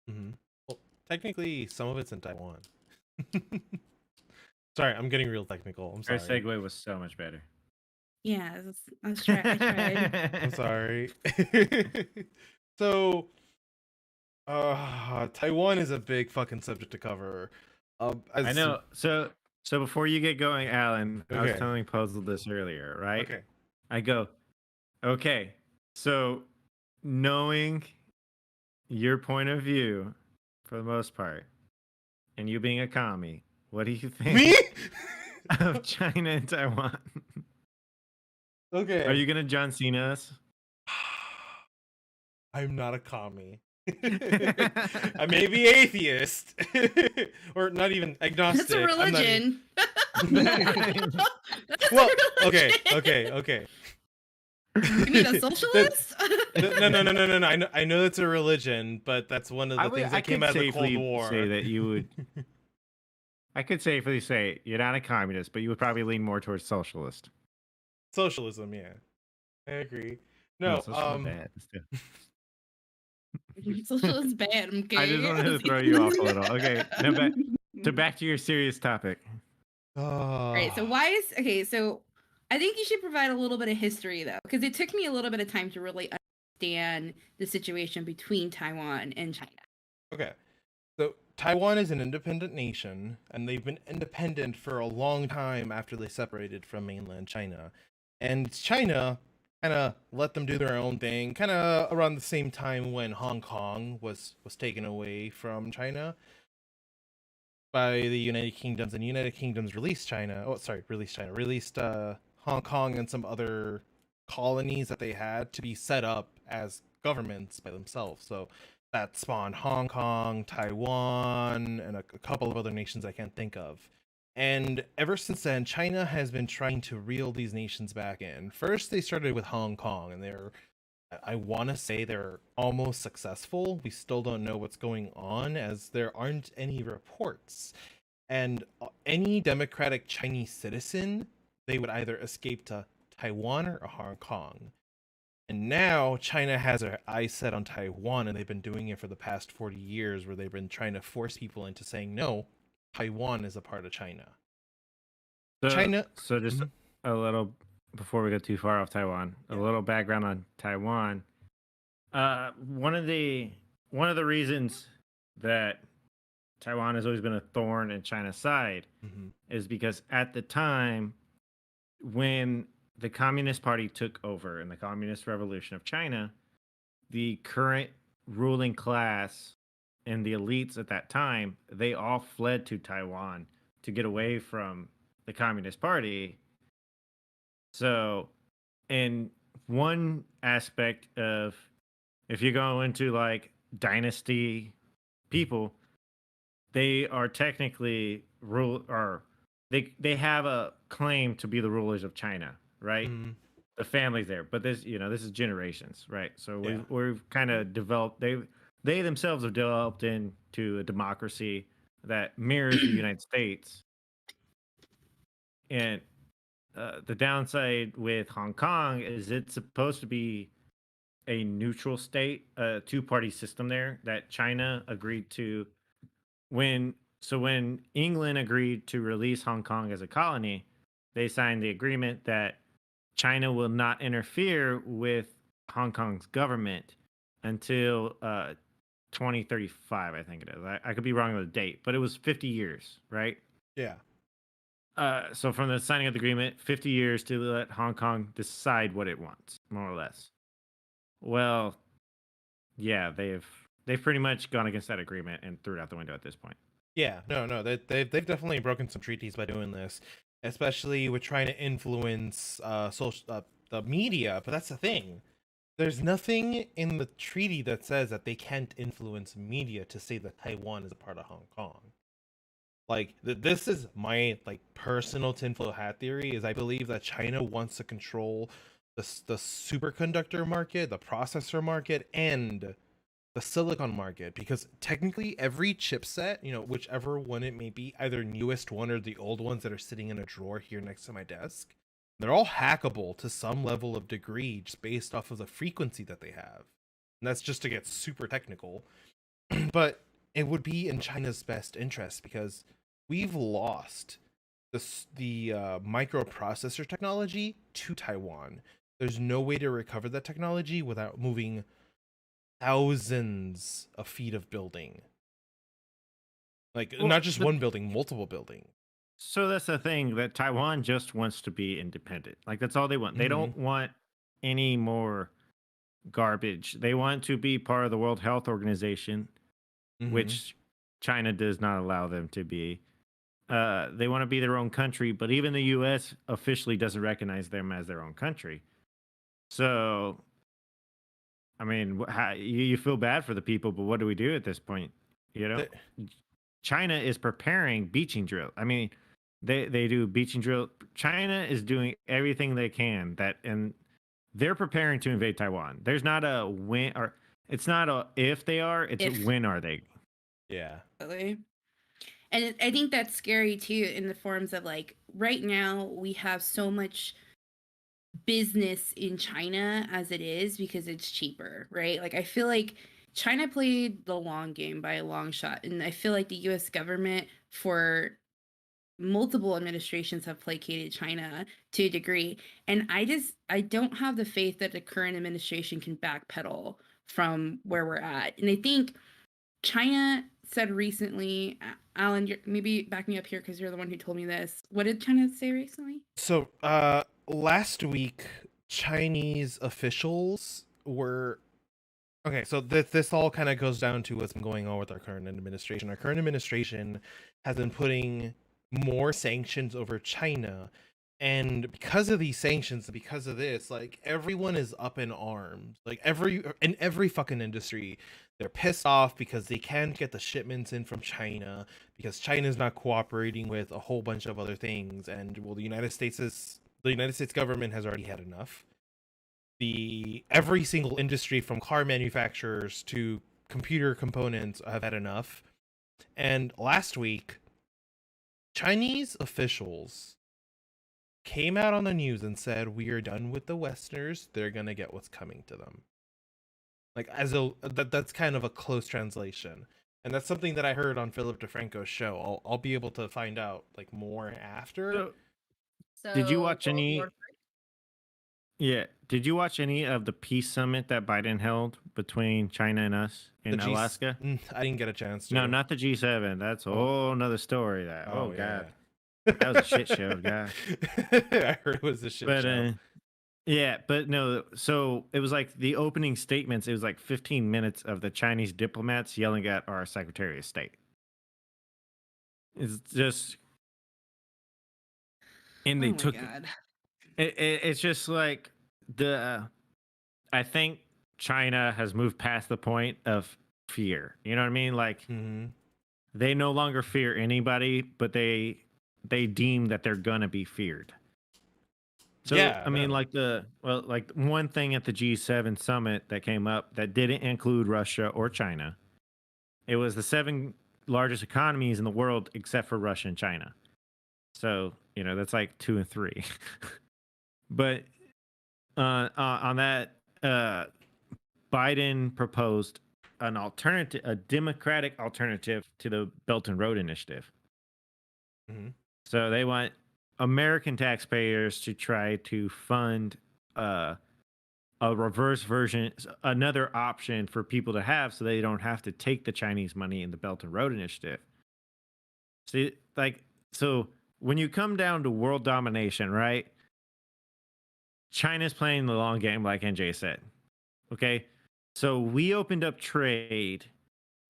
Well, technically, some of it's in Taiwan. Sorry, I'm getting real technical. I'm Our sorry. segue was so much better. Yeah, I tried. I'm sorry. So, Taiwan is a big fucking subject to cover. I know. So before you get going, Alan, I was Okay. telling Puzzle this earlier, right? Okay. I go, okay. So knowing your point of view, for the most part, and you being a commie, what do you think Me? of China and Taiwan? Okay. Are you gonna John Cena us? I'm not a commie. I may be atheist, or not even agnostic. That's a religion. Well, okay. You mean a socialist? No. I know that's a religion, but that's one of the things that came out of the Cold War. Say that you would. I could safely say you're not a communist, but you would probably lean more towards socialist. Socialism, yeah, I agree. No, socialism bad. Socialist bad. Okay. I just wanted to throw you off a little. Okay, now back to your serious topic. All right. So so I think you should provide a little bit of history though, because it took me a little bit of time to really understand the situation between Taiwan and China. Okay. So Taiwan is an independent nation, and they've been independent for a long time after they separated from mainland China. And China kind of let them do their own thing, kind of around the same time when Hong Kong was taken away from China by the United Kingdoms, and United Kingdoms released China. Oh, sorry, released Hong Kong and some other colonies that they had to be set up as governments by themselves. So that spawned Hong Kong, Taiwan, and a couple of other nations I can't think of. And ever since then, China has been trying to reel these nations back in. First, they started with Hong Kong, and I want to say they're almost successful. We still don't know what's going on, as there aren't any reports. And any democratic Chinese citizen, they would either escape to Taiwan or Hong Kong. And now China has their eyes set on Taiwan, and they've been doing it for the past 40 years, where they've been trying to force people into saying, no, Taiwan is a part of China. China. So just a little, before we go too far off Taiwan, a little background on Taiwan. One of the reasons that Taiwan has always been a thorn in China's side is because at the time when the Communist Party took over in the Communist Revolution of China, the current ruling class and the elites at that time, they all fled to Taiwan to get away from the Communist Party. So, in one aspect of, if you go into like dynasty people, they are technically they have a claim to be the rulers of China, right? The family's there, but this is generations, right? So we've kind of developed, they themselves have developed into a democracy that mirrors the United States. And the downside with Hong Kong is it's supposed to be a neutral state, a two-party system there that China agreed to when England agreed to release Hong Kong as a colony. They signed the agreement that China will not interfere with Hong Kong's government until 2035, I think it is. I could be wrong on the date, but it was 50 years, right? Yeah. So from the signing of the agreement, 50 years to let Hong Kong decide what it wants, more or less. Well, yeah, they've pretty much gone against that agreement and threw it out the window at this point. Yeah, no, they've definitely broken some treaties by doing this, especially with trying to influence the media. But that's the thing. There's nothing in the treaty that says that they can't influence media to say that Taiwan is a part of Hong Kong. Like, this is my personal tinfoil hat theory, is I believe that China wants to control the superconductor market, the processor market, and the silicon market, because technically every chipset, whichever one it may be, either newest one or the old ones that are sitting in a drawer here next to my desk, they're all hackable to some level of degree just based off of the frequency that they have. And that's just to get super technical. but it would be in China's best interest because we've lost the microprocessor technology to Taiwan. There's no way to recover that technology without moving thousands of feet of building. Like, Well, not just one building, multiple buildings. So that's the thing, that Taiwan just wants to be independent. Like, that's all they want. They don't want any more garbage. They want to be part of the World Health Organization, which China does not allow them to be. They want to be their own country, but even the U.S. officially doesn't recognize them as their own country. So, I mean, you feel bad for the people, but what do we do at this point? You know, China is preparing beaching drill. I mean, they do beaching drill. China is doing everything they can and they're preparing to invade Taiwan. There's not a when, or it's not a if they are, it's If. when are they? Yeah. Really? And I think that's scary too, in the forms of, like, right now we have so much business in China as it is because it's cheaper, right? Like, I feel like China played the long game by a long shot, and I feel like the US government for multiple administrations have placated China to a degree, and I don't have the faith that the current administration can backpedal from where we're at. And I think China said recently, Alan, maybe back me up here because you're the one who told me this. What did China say recently? So, last week, Chinese officials were okay. So this all kind of goes down to what's been going on with our current administration. Our current administration has been putting more sanctions over China, and because of these sanctions, because of this, like, everyone is up in arms. Like, in every fucking industry, they're pissed off because they can't get the shipments in from China because China's not cooperating with a whole bunch of other things. And well, the United States government has already had enough. Every single industry from car manufacturers to computer components have had enough. And last week, Chinese officials came out on the news and said, "We are done with the Westerners. They're gonna get what's coming to them." Like, that's kind of a close translation, and that's something that I heard on Philip DeFranco's show. I'll be able to find out, like, more after. So Did you watch World any? War III? Yeah, did you watch any of the peace summit that Biden held between China and us in Alaska? I didn't get a chance to. No, not the G7. That's a whole nother story. That Oh, God, yeah. that was a shit show, guy. I heard it was a shit show. Yeah, but no. So it was like the opening statements. It was like 15 minutes of the Chinese diplomats yelling at our Secretary of State. It's just, and they Oh my took God. it's just like I think China has moved past the point of fear. You know what I mean? Like, they no longer fear anybody, but they deem that they're gonna be feared. So Yeah, I mean, no. like one thing at the G7 summit that came up that didn't include Russia or China. It was the 7 largest economies in the world except for Russia and China. So, you know, that's like 2 and 3. But on that, Biden proposed a democratic alternative to the Belt and Road Initiative. So they want American taxpayers to try to fund a reverse version, another option for people to have, so they don't have to take the Chinese money in the Belt and Road Initiative. See, like, so when you come down to world domination, right? China's playing the long game, like NJ said. Okay, so we opened up trade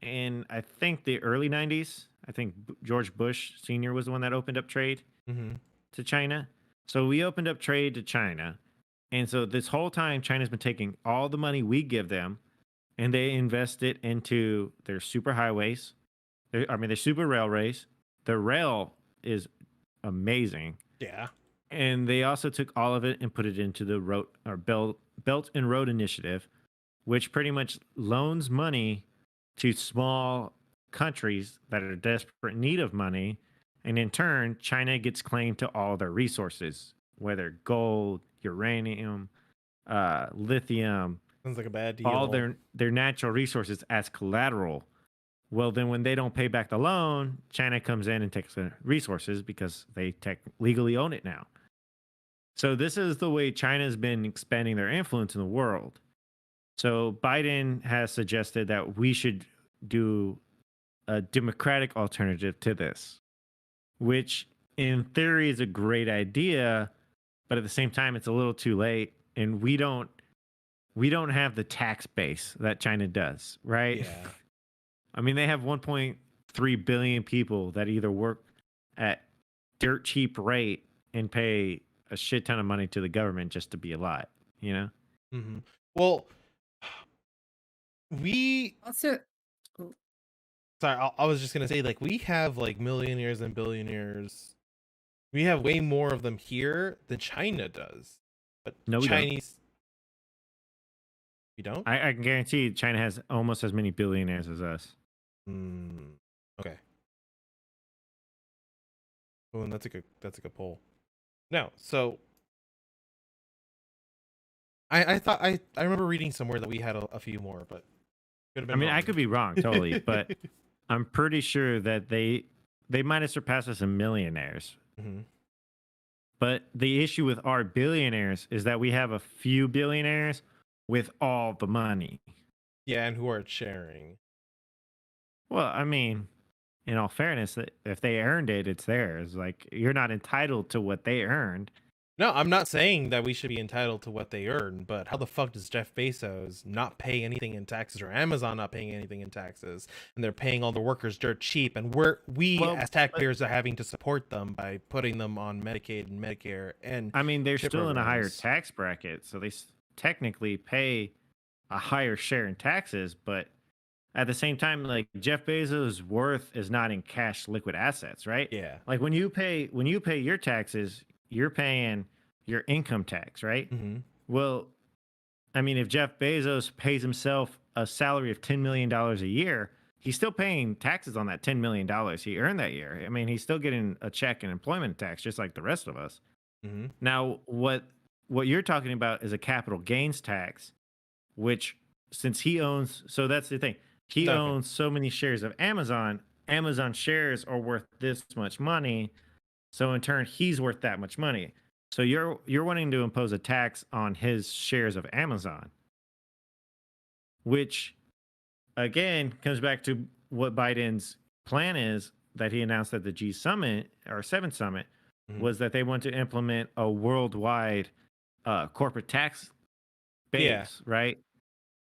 in, I think, the early 90s. I think George Bush Sr. was the one that opened up trade to China. So we opened up trade to China. And so this whole time, China's been taking all the money we give them, and they invest it into their super highways. Their super railways. The rail is amazing. Yeah. And they also took all of it and put it into the Belt and Road Initiative, which pretty much loans money to small countries that are in desperate need of money. And in turn, China gets claim to all their resources, whether gold, uranium, lithium. Sounds like a bad deal. All their natural resources as collateral. Well, then when they don't pay back the loan, China comes in and takes the resources because they legally own it now. So this is the way China's been expanding their influence in the world. So Biden has suggested that we should do a democratic alternative to this, which in theory is a great idea, but at the same time it's a little too late, and we don't have the tax base that China does, right? Yeah. I mean, they have 1.3 billion people that either work at dirt cheap rate and pay a shit ton of money to the government just to be alive, you know? Mm-hmm. Well, we Also, sorry, I was just gonna say, like, we have like millionaires and billionaires. We have way more of them here than China does. But No, we don't. Chinese, we don't. I can guarantee China has almost as many billionaires as us. Okay. Oh, and that's a good poll. No, so I thought I remember reading somewhere that we had a few more, but could have been. I mean, I wrong. could be wrong totally, but I'm pretty sure that they might have surpassed us in millionaires. Mhm. But the issue with our billionaires is that we have a few billionaires with all the money. Yeah, and who are sharing? Well, I mean, in all fairness, if they earned it, it's theirs. Like, you're not entitled to what they earned. No, I'm not saying that we should be entitled to what they earn, but how the fuck does Jeff Bezos not pay anything in taxes, or Amazon not paying anything in taxes, and they're paying all the workers dirt cheap, and we Well, as taxpayers are having to support them by putting them on Medicaid and Medicare, and I mean, they're chip still in a higher programs. tax bracket, so they technically pay a higher share in taxes, but at the same time, like, Jeff Bezos' worth is not in cash liquid assets, right? Yeah. Like, when you pay your taxes, you're paying your income tax, right? Mm-hmm. Well, I mean, if Jeff Bezos pays himself a salary of $10 million a year, he's still paying taxes on that $10 million he earned that year. I mean, he's still getting a check in employment tax, just like the rest of us. Mm-hmm. Now, what you're talking about is a capital gains tax, which, since he owns, so that's the thing, he Okay. owns so many shares of Amazon. Amazon shares are worth this much money, so in turn, he's worth that much money. So you're wanting to impose a tax on his shares of Amazon, which again comes back to what Biden's plan is that he announced at the G Summit or 7 Summit, Mhm. was that they want to implement a worldwide corporate tax base, Yeah. right?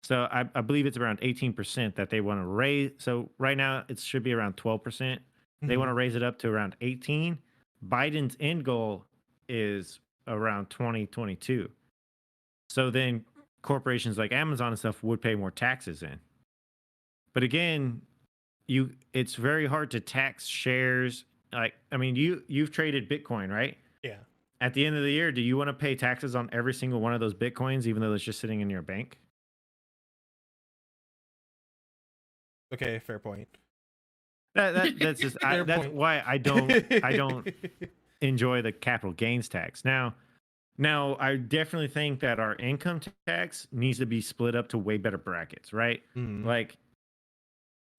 So I believe it's around 18% that they want to raise. So right now it should be around 12%. They want to raise it up to around 18. Biden's end goal is around 2022. So then corporations like Amazon and stuff would pay more taxes in. But again, it's very hard to tax shares. Like, I mean, you've traded Bitcoin, right? Yeah. At the end of the year, do you want to pay taxes on every single one of those Bitcoins, even though it's just sitting in your bank? Okay, fair point. That's just Fair that's point. why I don't enjoy the capital gains tax. Now I definitely think that our income tax needs to be split up to way better brackets, right? Mhm. Like,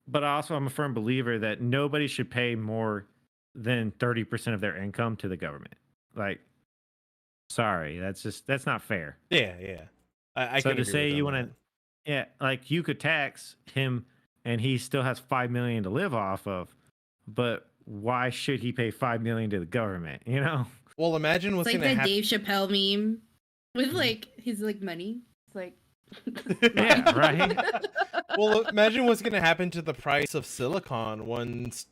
but also I'm a firm believer that nobody should pay more than 30% of their income to the government. Like, sorry, that's not fair. Yeah, yeah. I So can to agree say with you on want that. to, yeah, like, you could tax him and he still has 5 million to live off of, but why should he pay 5 million to the government? You know? Well, imagine it's what's like gonna that happen. Dave Chappelle meme with Mhm. like his like money. It's like Yeah, right. Well, imagine what's gonna happen to the price of silicon once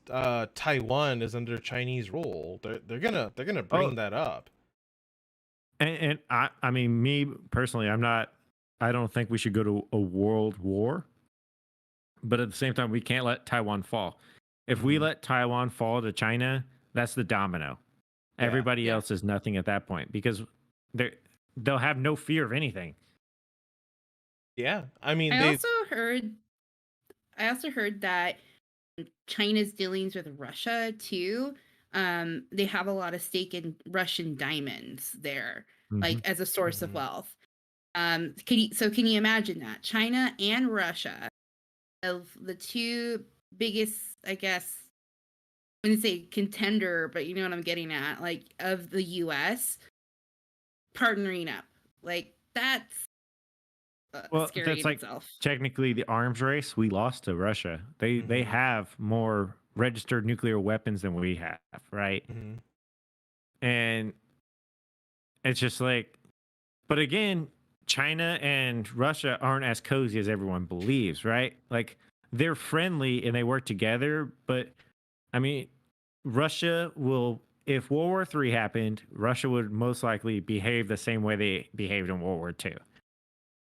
Taiwan is under Chinese rule. They're gonna bring Oh, that up. and I mean, me personally, I don't think we should go to a world war, but at the same time, we can't let Taiwan fall. If we Mhm. let Taiwan fall to China, that's the domino. Yeah. Everybody Yeah. else is nothing at that point because they'll have no fear of anything. Yeah. I mean, I they. also heard that China's dealings with Russia too. They have a lot of stake in Russian diamonds there, like Mhm. as a source of Mhm. wealth. Can you imagine that China and Russia, of the two biggest, I guess, I wouldn't say contender, but you know what I'm getting at, like of the US partnering up. Like that's Well, scary that's in like itself. technically the arms race. We lost to Russia. They Mhm. have more registered nuclear weapons than we have, right? Mhm. And it's just like, but again, China and Russia aren't as cozy as everyone believes, right? Like they're friendly and they work together, but I mean, Russia will, if World War III happened, Russia would most likely behave the same way they behaved in World War II.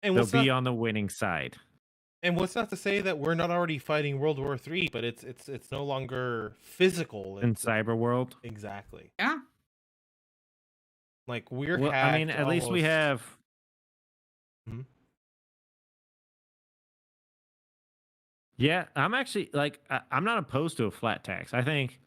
And They'll what's be not on the winning side. and what's not to say that we're not already fighting World War III, but it's no longer physical. In It's cyber world. exactly Yeah. like we're Well, I mean, hacked at least we almost. have. Mhm. Yeah, I'm actually like I'm not opposed to a flat tax. I think